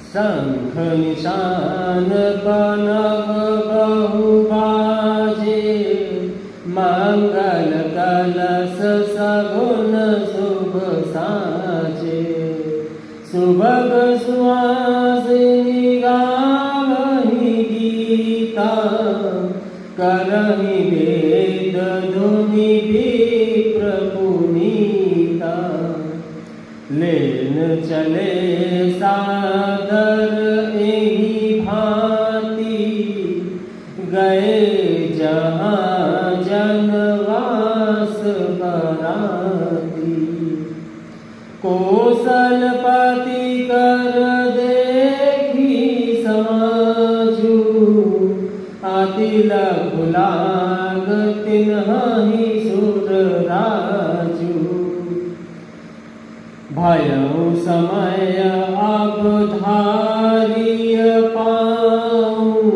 शंख निशान कनक बहु बाजे, मंगल कलश सगुन शुभ साजे। सुभग सुहासिनी गावहि गीता, करहि वेद धुनि विप्र पुनीता। लेन चले सादर एहि भांति, गए जहाँ जनवास बराती। कौशलपति कर देखी समाजु, अति लघु लाग तिन्हि सुर राजू। भयउ समय अब धारिय पाऊँ,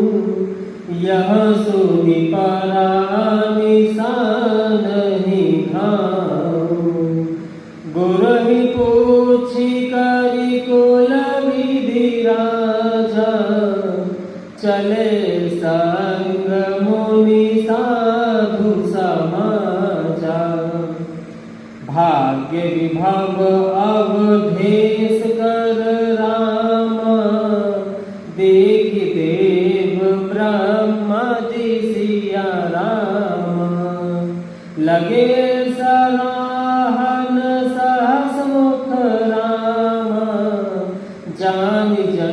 यह सुनि परानिसान ही खाऊँ। गुरहि पूछि करि कुल विधि राजा, चले संग मुनि साधु समाजा। भाग्य विभव अवधेश कर रामा, देखि देव ब्रह्मादि सिया रामा। लगे सराहन सहस मुख रामा, जानि